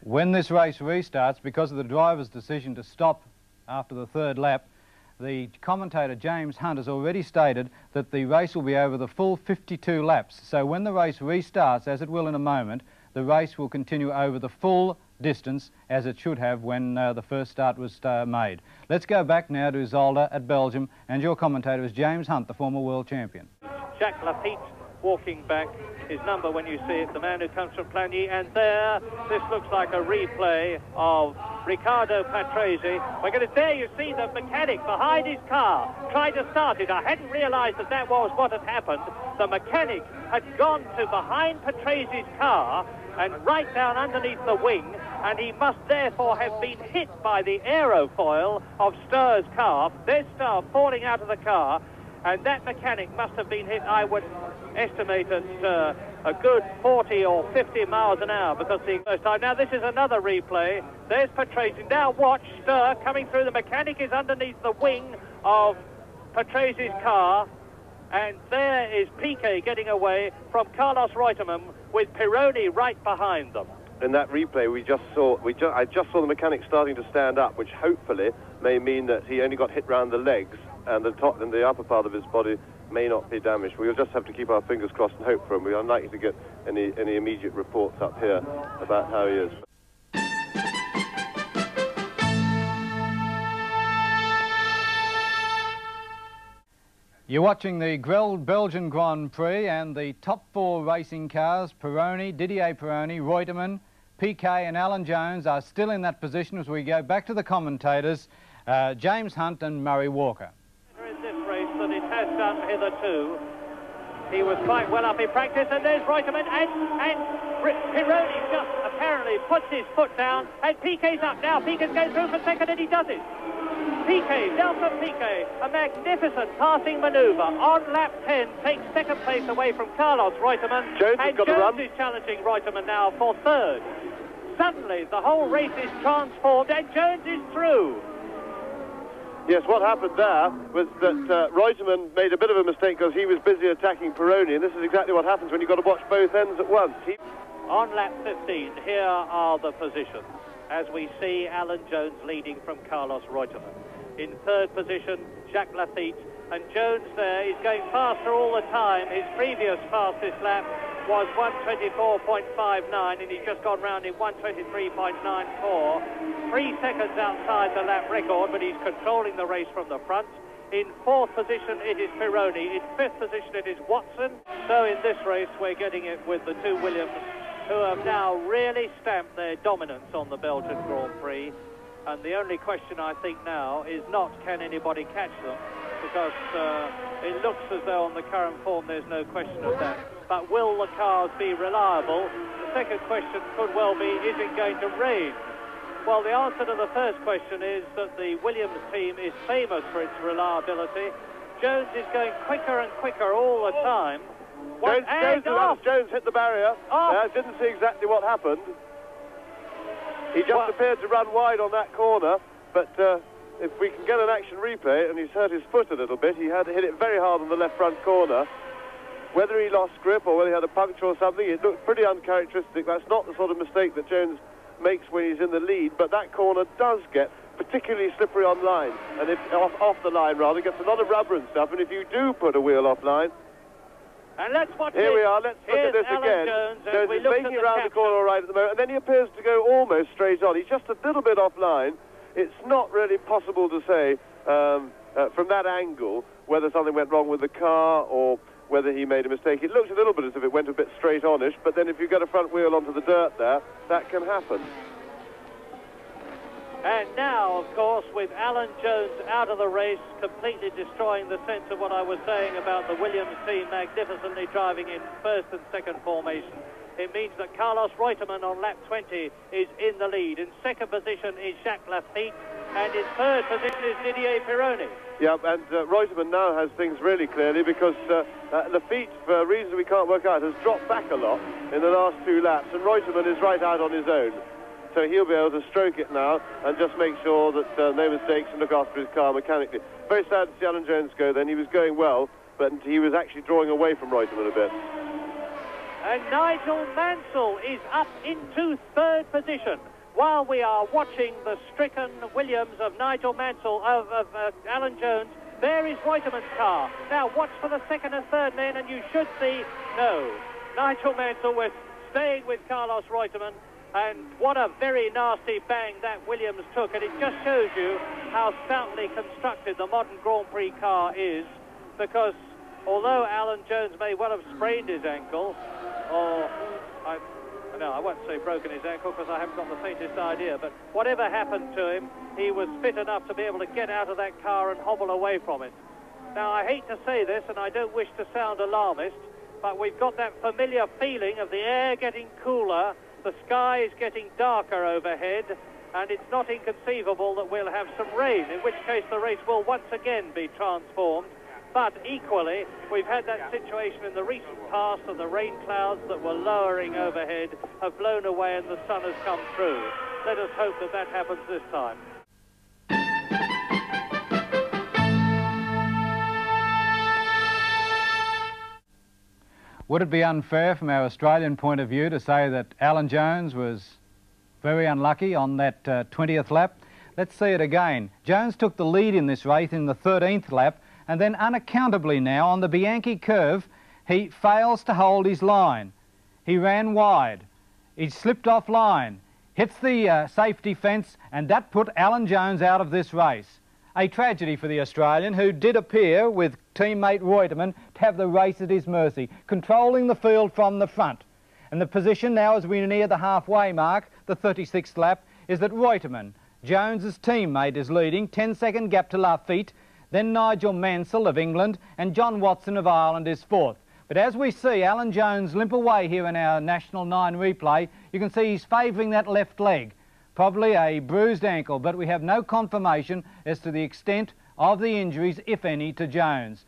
When this race restarts, because of the driver's decision to stop after the third lap, the commentator James Hunt has already stated that the race will be over the full 52 laps. So when the race restarts, as it will in a moment, the race will continue over the full distance as it should have when the first start was made. Let's go back now to Zolder at Belgium, and your commentator is James Hunt, the former world champion. Jacques Lafitte walking back, his number when you see it, the man who comes from Plagny, and there, this looks like a replay of Ricardo Patresse. There you see the mechanic behind his car tried to start it. I hadn't realised that that was what had happened. The mechanic had gone to behind Patresse's car and right down underneath the wing, and he must therefore have been hit by the aerofoil of Stohr's car. There's Stohr falling out of the car, and that mechanic must have been hit, I would estimate, at a good 40 or 50 miles an hour, because the first time. Now this is another replay. There's Patresse. Now watch Stohr coming through. The mechanic is underneath the wing of Patresse's car, and there is Piquet getting away from Carlos Reutemann with Pironi right behind them. In that replay I just saw the mechanic starting to stand up, which hopefully may mean that he only got hit round the legs, and the top and the upper part of his body may not be damaged. We'll just have to keep our fingers crossed and hope for him. We are unlikely to get any immediate reports up here about how he is. You're watching the Belgian Grand Prix, and the top four racing cars, Didier Pironi, Reutemann, Piquet and Alan Jones, are still in that position as we go back to the commentators, James Hunt and Murray Walker. In this race that it has done hitherto, he was quite well up in practice, and there's Reutemann, and Pironi just apparently puts his foot down, and Piquet's up now. Piquet's going through for second, and he does it. Piquet, Nelson Piquet, a magnificent passing manoeuvre on lap 10, takes second place away from Carlos Reutemann, and Jones is challenging Reutemann now for third. Suddenly the whole race is transformed, and Jones is through. Yes, what happened there was that Reutemann made a bit of a mistake because he was busy attacking Pironi, and this is exactly what happens when you've got to watch both ends at once. On lap 15, here are the positions, as we see Alan Jones leading from Carlos Reutemann. In third position, Jacques Lafitte, and Jones there is going faster all the time. His previous fastest lap was 1:24.59, and he's just gone round in 1:23.94. 3 seconds outside the lap record, but he's controlling the race from the front. In fourth position, it is Pironi. In fifth position, it is Watson. So in this race, we're getting it with the two Williams, who have now really stamped their dominance on the Belgian Grand Prix. And the only question, I think, now is not can anybody catch them, because it looks as though on the current form there's no question of that. But will the cars be reliable? The second question could well be, is it going to rain? Well, the answer to the first question is that the Williams team is famous for its reliability. Jones is going quicker and quicker all the time. Jones hit the barrier. Didn't see exactly what happened. He just appeared to run wide on that corner, but if we can get an action replay, and he's hurt his foot a little bit, he had to hit it very hard on the left front corner. Whether he lost grip or whether he had a puncture or something, it looked pretty uncharacteristic. That's not the sort of mistake that Jones makes when he's in the lead, but that corner does get particularly slippery on line, and if off the line rather, gets a lot of rubber and stuff, and if you do put a wheel off line. And let's watch Here we are, let's look at this again. Jones is making around the corner all right at the moment, and then he appears to go almost straight on. He's just a little bit offline. It's not really possible to say from that angle whether something went wrong with the car or whether he made a mistake. It looked a little bit as if it went a bit straight on-ish, but then if you get a front wheel onto the dirt there, that can happen. And now, of course, with Alan Jones out of the race, completely destroying the sense of what I was saying about the Williams team magnificently driving in first and second formation, it means that Carlos Reutemann on lap 20 is in the lead. In second position is Jacques Lafitte, and in third position is Didier Pironi. Yeah, and Reutemann now has things really clearly, because Lafitte, for reasons we can't work out, has dropped back a lot in the last two laps, and Reutemann is right out on his own. So he'll be able to stroke it now and just make sure that no mistakes and look after his car mechanically. Very sad to see Alan Jones go then. He was going well, but he was actually drawing away from Reutemann a bit. And Nigel Mansell is up into third position. While we are watching the stricken Williams of Nigel Mansell, of Alan Jones, there is Reutemann's car. Now watch for the second and third men, and you should see, no, Nigel Mansell was staying with Carlos Reutemann, and what a very nasty bang that Williams took, and it just shows you how stoutly constructed the modern Grand Prix car is, because although Alan Jones may well have sprained his ankle, or I won't say broken his ankle because I haven't got the faintest idea, but whatever happened to him, he was fit enough to be able to get out of that car and hobble away from it. Now, I hate to say this, and I don't wish to sound alarmist, but we've got that familiar feeling of the air getting cooler, the sky is getting darker overhead, and it's not inconceivable that we'll have some rain, in which case the race will once again be transformed. But equally, we've had that situation in the recent past of the rain clouds that were lowering overhead have blown away and the sun has come through. Let us hope that that happens this time. Would it be unfair from our Australian point of view to say that Alan Jones was very unlucky on that 20th lap? Let's see it again. Jones took the lead in this race in the 13th lap, and then unaccountably now on the Bianchi curve he fails to hold his line. He ran wide, he slipped off line, hits the safety fence, and that put Alan Jones out of this race. A tragedy for the Australian, who did appear with teammate Reutemann to have the race at his mercy, controlling the field from the front. And the position now as we near the halfway mark, the 36th lap, is that Reutemann, Jones's teammate, is leading, 10-second gap to Lafitte. Then Nigel Mansell of England and John Watson of Ireland is fourth. But as we see Alan Jones limp away here in our National 9 replay, you can see he's favouring that left leg. Probably a bruised ankle, but we have no confirmation as to the extent of the injuries, if any, to Jones.